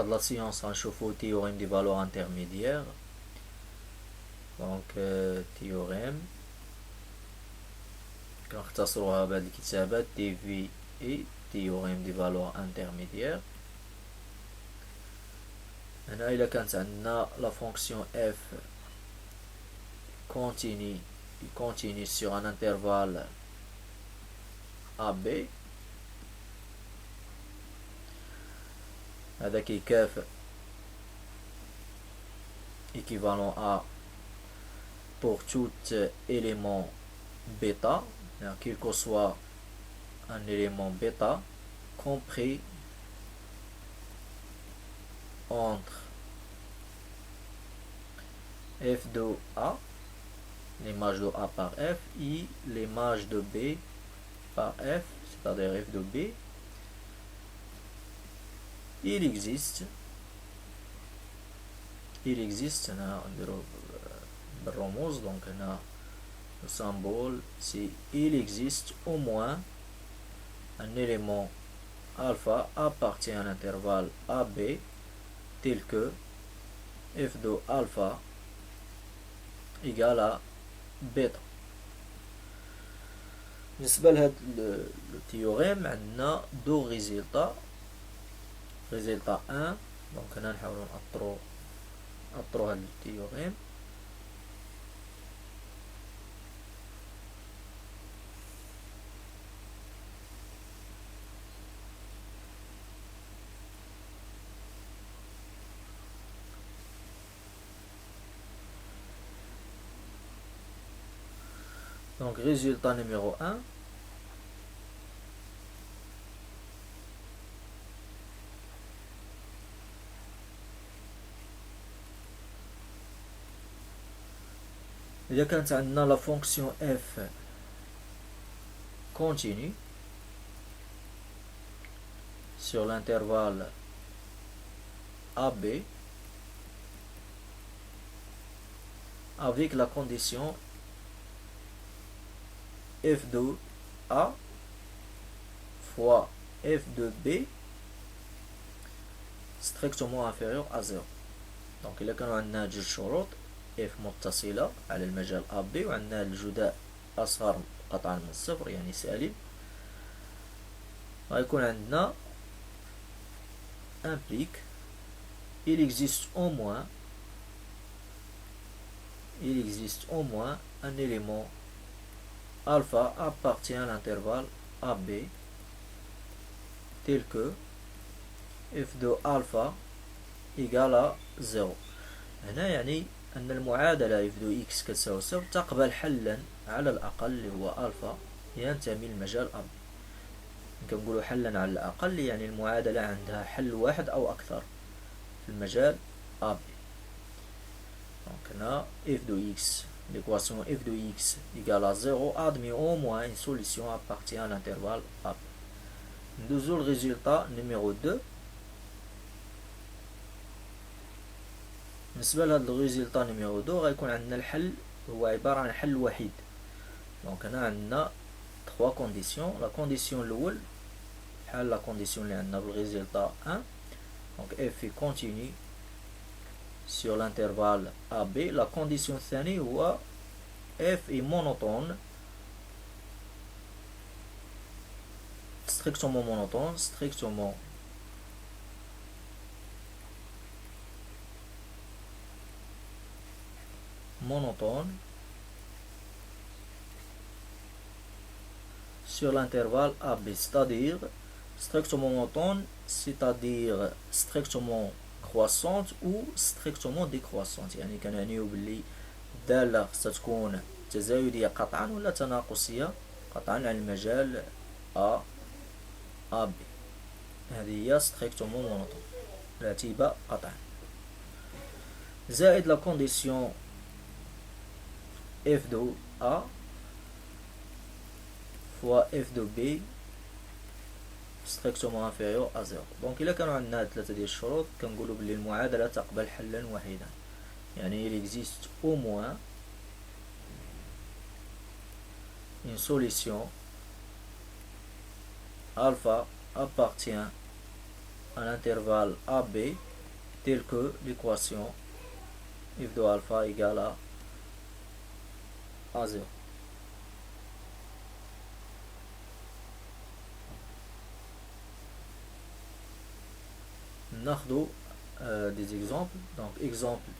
هاد لا سيونس غنشوفو تيوريم دي فالور انترميديير. دونك تيوريم كنختصروها بهاد الكتابات تي في اي تيوريم دي فالور انترميديير. هنا الا كانت عندنا لا فونكسيون اف continue sur un intervalle AB، هذا كيكافئ équivalent à pour tout élément bêta, quel que soit un élément bêta compris entre f de A, l'image de A par F, et l'image de B par F, c'est-à-dire f de B. Il existe هنا نديرو بالرموز. donc هنا le symbole c'est il existe au moins un élément alpha appartient à l'intervalle AB tel que f de alpha égale à bêta. بالنسبة لهاد التيوريم عندنا دو ريزلتا 1. دونك هنا نحاولو نأطرو هاد التيوريم. Donc résultat numéro 1. إذا كانت عندنا لا فونكسيون f continue sur l'intervalle AB avec la condition f de A fois f de B strictement inférieur à 0. donc إلا كانوا عندنا جوج شروط f متصلة على المجال AB وعندنا الجداء أصغر قطعا من الصفر يعني سالب، غيكون عندنا implique il existe au moins un élément alpha appartient à l'intervalle AB tel que f de alpha égale à 0. هنا يعني أن المعادلة f de x كتساوي صفر تقبل حلا على الأقل اللي هو ألفا ينتمي لمجال AB. كنقولوا حلا على الأقل يعني المعادلة عندها حل واحد أو أكثر في المجال AB. donc هنا f de x, l'équation f de x égale à 0 admet au moins une solution appartient à l'intervalle AB. ندوزو الريزلتا numéro 2. بالنسبة لهاد الريزلتا نيميرو 2 غيكون عندنا الحل هو عبارة عن حل وحيد. دونك هنا عندنا 3 كونديسيون. لا كونديسيون الأول بحال لا كونديسيون اللي عندنا بالريزلتا 1. دونك f est continu sur l'intervalle AB. la condition الثاني هو f est monotone strictement monotone sur l'intervalle AB, c'est-à-dire strictement monotone, c'est-à-dire strictement croissante ou strictement décroissante. يعني كنعنيو باللي الدالة خصها تكون تزايدية قطعا ولا تناقصية قطعا على المجال AB. هذه هي strictement monotone راتبة قطعا. زائد لا كونديسيون f de A fois f de B strictement inférieur à 0. دونك إلا كانوا عندنا هاد 3 ديال الشروط كنقولوا بلي المعادلة تقبل حلا وحيدا. يعني il existe au moins une solution alpha appartient à l'intervalle AB telle que l'équation f de alpha égale à 0. ناخدو des exemples. Donc exemple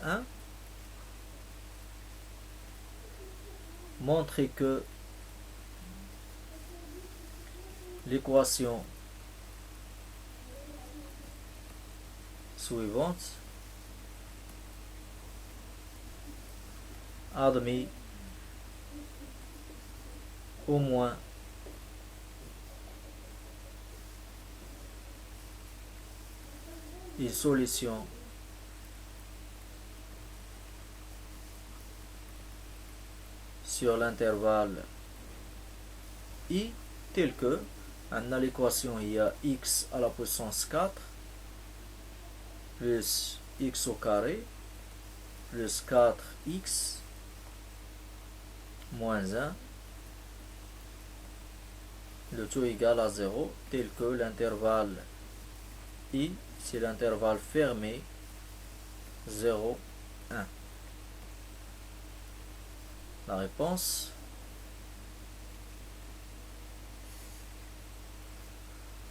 1, montrer que l'équation suivante admet au moins une solution sur l'intervalle i tel que on a l'équation, il y a x à la puissance 4 plus x au carré plus 4x moins 1, le tout égal à 0, tel que l'intervalle i, c'est l'intervalle fermé 0, 1. La réponse,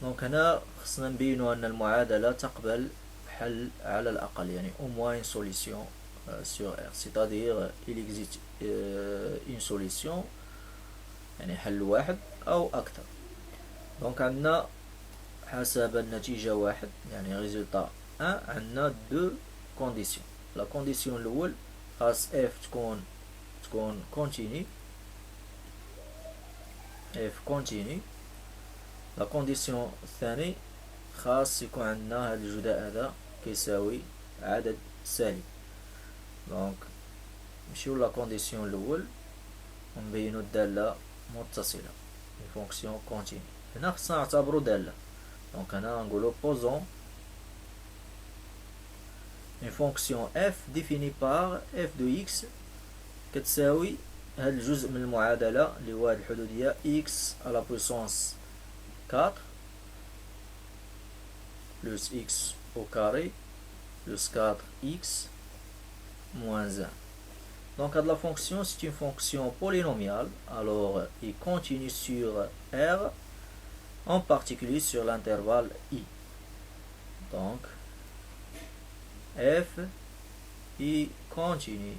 donc هنا خصنا نبينو أن المعادلة تقبل حل على الأقل، يعني au moins une solution sur R, c'est-à-dire il existe une solution يعني حل واحد أو أكثر. donc عندنا حسب النتيجة واحد يعني résultat 1 عندنا deux conditions. la condition الأول خاص f تكون continue f continue. la condition الثاني خاص يكون عندنا هذا الجداء هذا كيساوي عدد سالب. دونك نمشيو لا كونديسيون الاول ونبينو الدالة متصلة فونكسيون كونتيني. هنا خصنا نعتبرو دالة. دونك هنا نقولو posons une fonction f définie par f de x كتساوي هذا الجزء من المعادلة اللي هو هذه الحدودية x à la puissance 4 plus x au carré plus 4x moins 1. Donc la fonction, c'est une fonction polynomiale, alors il continue sur R, en particulier sur l'intervalle I. Donc f i continue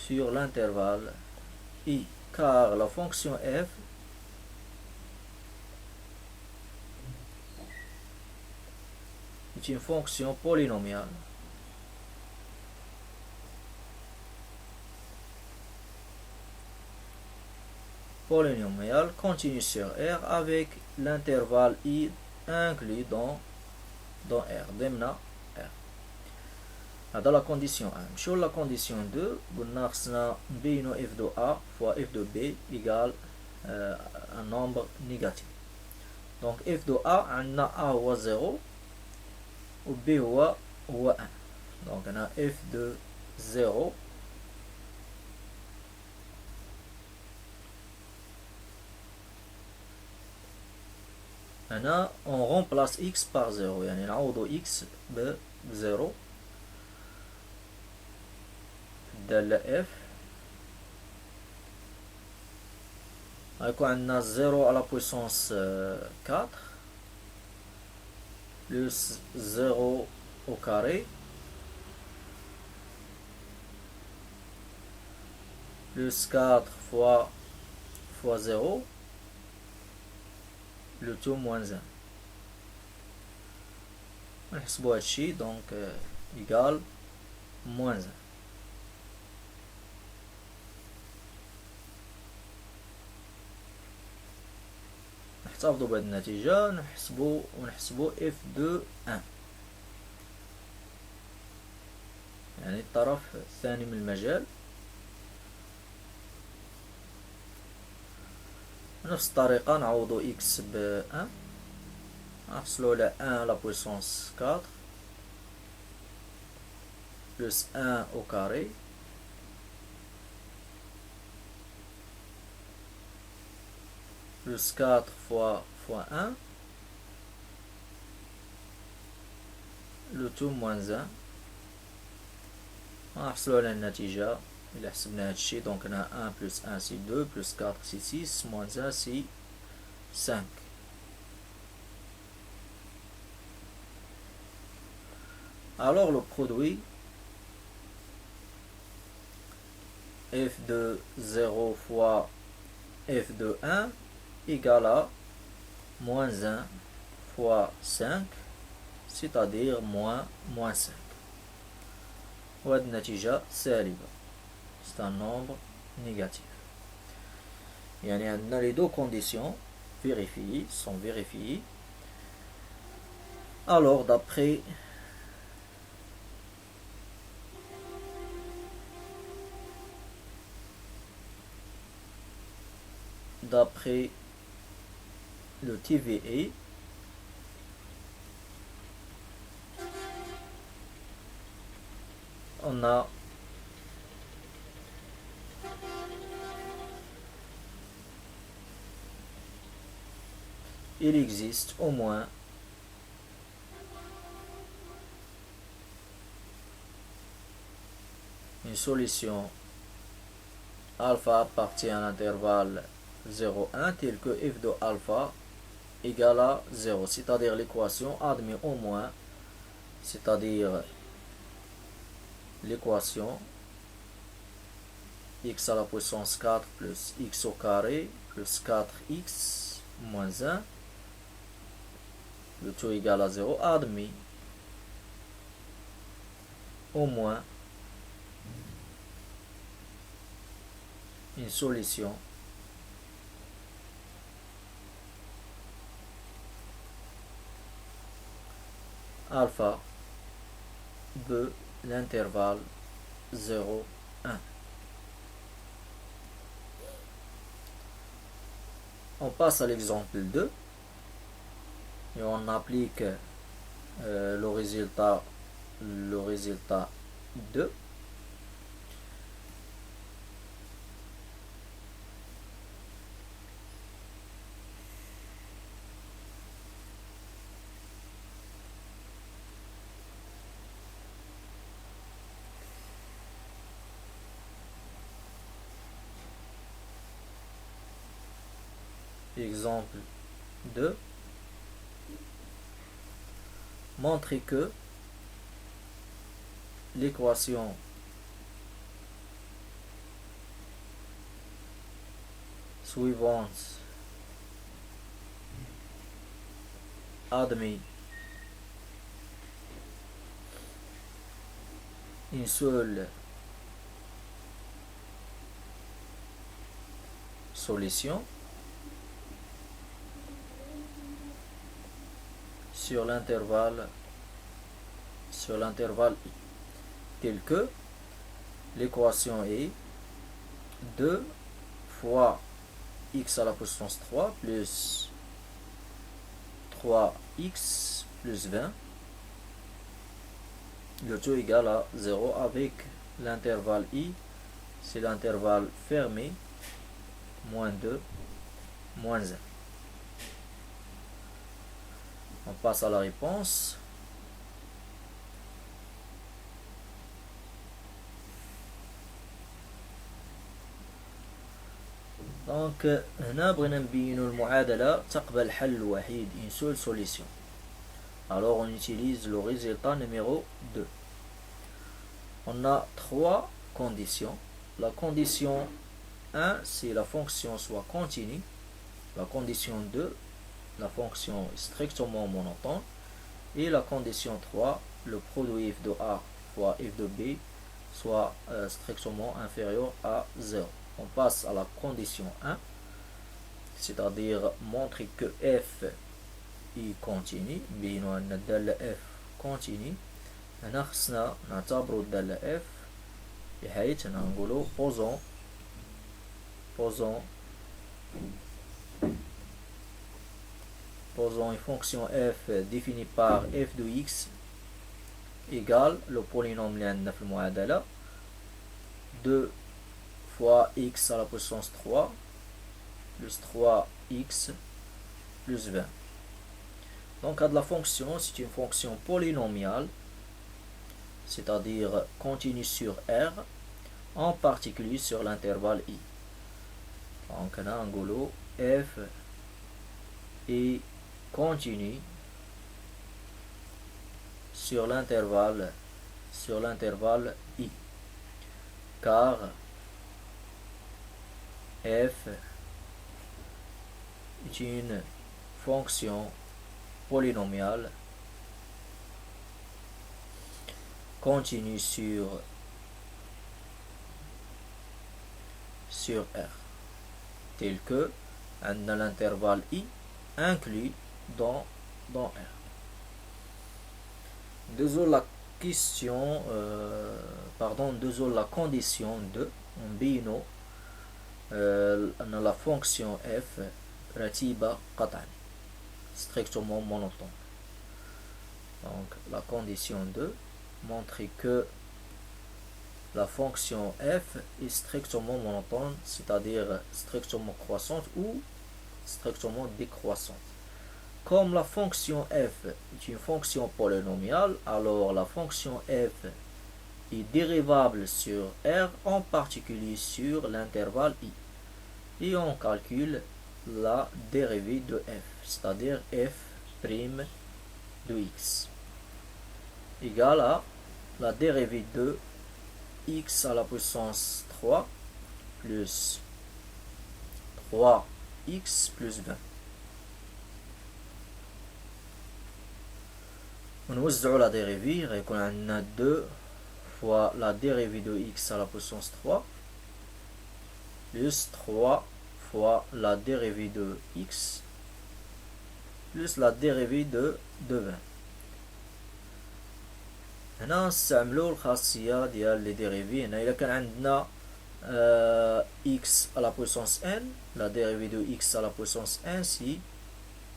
sur l'intervalle I, car la fonction f est une fonction polynomiale. Polynomiale continue sur R avec l'intervalle I inclus dans R. ضمن R. هذا la condition 1. نمشيو la condition 2. قلنا خصنا نبينو f de A fois f de B égale un nombre négatif. Donc f de A عندنا A هو 0 و B هو 1. Donc on a f de 0 هنا on remplace x par 0 يعني نعوضو x ب 0 الدالة f غيكون عندنا 0 على puissance 4 plus 0 au carré plus 4 fois 0 le tout moins 1. نحسبو هادشي donc égal moins 1. نحتفظوا بهذه النتيجة ونحسبو f de 1 يعني الطرف الثاني من المجال. بنفس الطريقة نعوضو x ب 1 نحصلو على 1 على puissance 4 plus 1 au carré plus 4 fois 1, le tout moins 1. نحصلوا على النتيجة إلا حسبنا هادشي. دونك هنا 1 plus 1 c'est 2 plus 4 c'est 6 moins 1 c'est 5. Alors le produit f de 0 fois f de 1 égale à moins 1 fois 5, c'est-à-dire moins 5. وهاد النتيجة سالبة. C'est un nombre négatif. يعني عندنا les deux conditions vérifiées sont vérifiées. Alors d'après le TVA, on a il existe au moins une solution alpha appartient à l'intervalle 0,1 tel que f de alpha égale à 0, c'est-à-dire l'équation admet au moins, c'est-à-dire l'équation x à la puissance 4 plus x au carré plus 4x moins 1, le tout égal à 0, admet au moins une solution alpha de l'intervalle 0, 1. On passe à l'exemple 2 et on applique le résultat 2. Exemple 2. Montrer que l'équation suivante admet une seule solution sur l'intervalle i, tel que l'équation est 2 fois x à la puissance 3 plus 3x plus 20, le tout égal à 0 avec l'intervalle i, c'est l'intervalle fermé, moins 2, moins 1. On passe à la réponse. Donc هنا بغينا نبينو المعادلة تقبل حل وحيد une seule solution. Alors on utilise le résultat numéro 2. On a 3 conditions. La condition 1, c'est la fonction soit continue. La condition 2, la fonction est strictement monotone. Et la condition 3, le produit f de A fois f de B soit strictement inférieur à 0. On passe à la condition 1, c'est-à-dire montrer que f est continu. بينو أن الدالة f continue. هنا خصنا نعتبرو الدالة f بحيث هنا نقولو posons une fonction f définie par f de x égale le polynôme اللي عندنا في المعادلة 2 fois x à la puissance 3 plus 3x plus 20. Donc la fonction, c'est une fonction polynomiale, c'est-à-dire continue sur R, en particulier sur l'intervalle I. Donc on a un golo f est continue sur l'intervalle I, car f est une fonction polynomiale continue sur R, tel que l'intervalle I inclus dans R. Désolé la question, désolé la condition de bino la fonction f ratiba qat'an, strictement monotone. Donc la condition 2 montre que la fonction f est strictement monotone, c'est-à-dire strictement croissante ou strictement décroissante. Comme la fonction f est une fonction polynomiale, alors la fonction f est dérivable sur R, en particulier sur l'intervalle I. Et on calcule la dérivée de f, c'est-à-dire f' de x, égale à la dérivée de x à la puissance 3 plus 3x plus 20. ونوزعوا la dérivée, يكون عندنا 2 fois la dérivée de x à la puissance 3 plus 3 fois la dérivée de x plus la dérivée de 20. هنا نستعملوا الخاصية ديال لي ديريفي. هنا إلا كان عندنا x à la puissance n, la dérivée de x à la puissance 1 c'est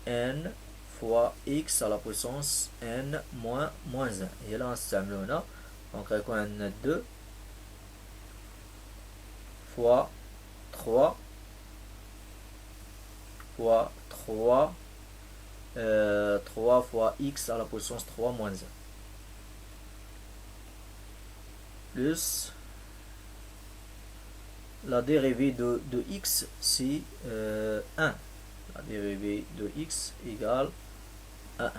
n fois x à la puissance n moins 1. هي اللي غنستعملو هنا. دونك غيكون عندنا 2 fois 3 fois 3 3 fois x à la puissance 3 moins 1 plus la dérivée de x c'est 1. La dérivée de x égale à 1.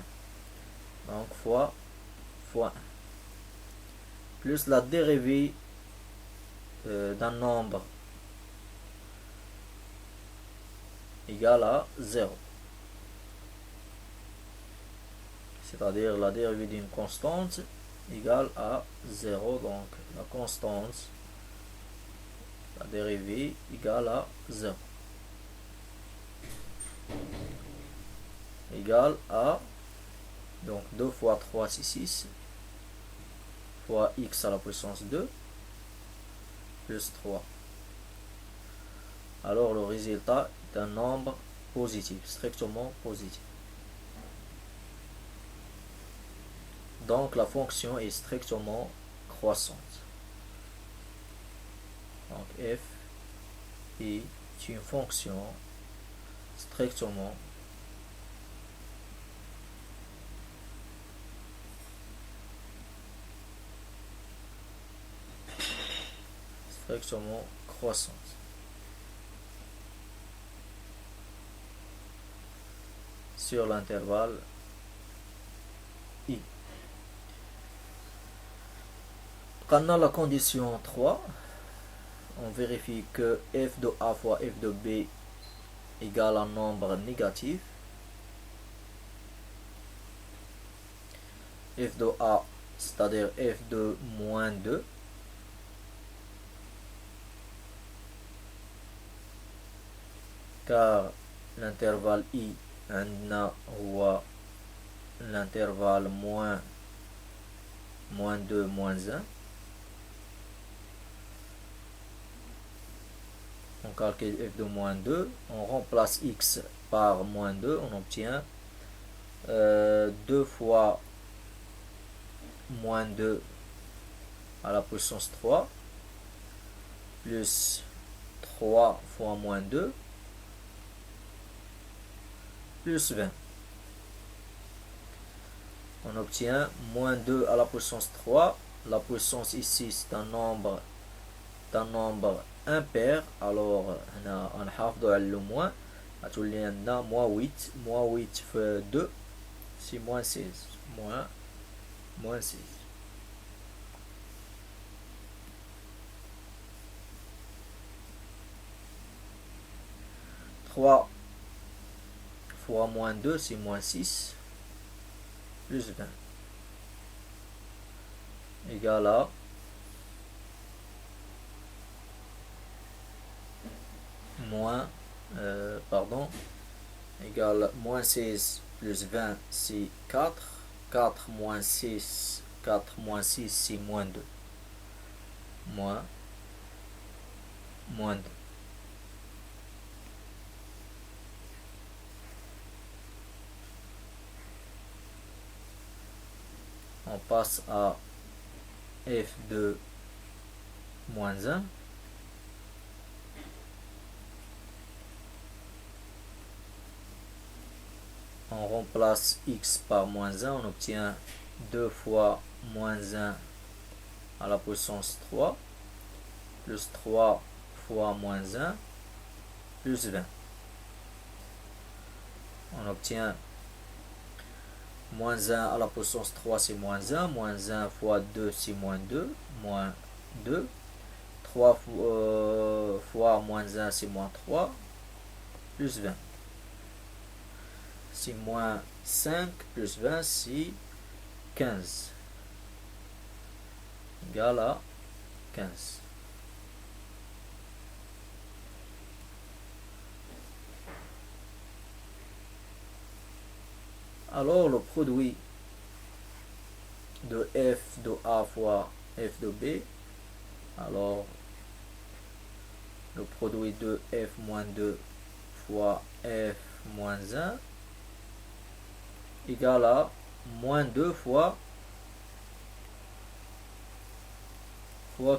Donc fois 1 plus la dérivée d'un nombre égale à 0. C'est-à-dire la dérivée d'une constante égale à 0. Donc la constante, la dérivée égale à 0. Égale à, donc 2 fois 3 c'est 6 fois x à la puissance 2 plus 3. Alors le résultat est un nombre positif, strictement positif. Donc la fonction est strictement croissante. Donc f est une fonction strictement croissante. Sur l'intervalle I. Pendant la condition 3, on vérifie que f de A fois f de B égale un nombre négatif. F de A, c'est-à-dire f de moins 2. Car l'intervalle I عندنا هو l'intervalle moins 2 moins 1. On calcule f de moins 2, on remplace x par moins 2, on obtient 2 fois moins 2 à la puissance 3 plus 3 fois moins 2 plus 20. On obtient moins 2 à la puissance 3. La puissance ici c'est un nombre impair, alors on نحافظوا على le moins. غتولي عندنا moins 8 في 2 c'est moins 16 moins 16. Trois fois moins 2 c'est moins 6 plus 20 égale à égale moins 16 plus 20 c'est 4. 4 moins 6 c'est moins 2. Moins 2. On passe à f de moins 1. On remplace x par moins 1, on obtient 2 fois moins 1 à la puissance 3 plus 3 fois moins 1 plus 20. On obtient moins 1 à la puissance 3 c'est moins 1 fois 2 c'est moins 2, 3 fois moins 1 c'est moins 3, plus 20. C'est moins 5 plus 20 c'est 15, égal à 15. Alors le produit de f de a fois f de b, alors le produit de f moins 2 fois f moins 1 égale à moins 2 fois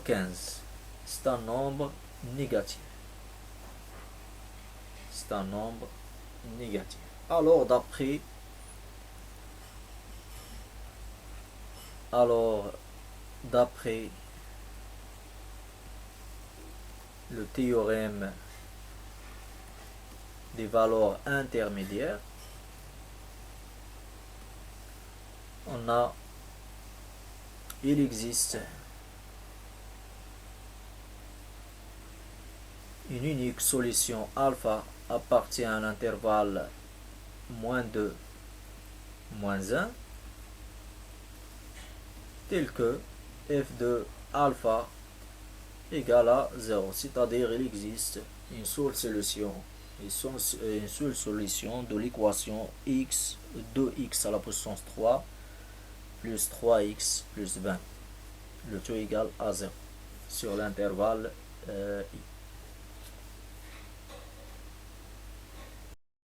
15. C'est un nombre négatif. C'est un nombre négatif. Alors d'après le théorème des valeurs intermédiaires, il existe une unique solution alpha appartient à l'intervalle moins 2, moins 1, tel que f de alpha égale à 0, c'est-à-dire il existe une seule solution de l'équation x, 2x à la puissance 3 plus 3x plus 20, le tout égale à 0 sur l'intervalle i.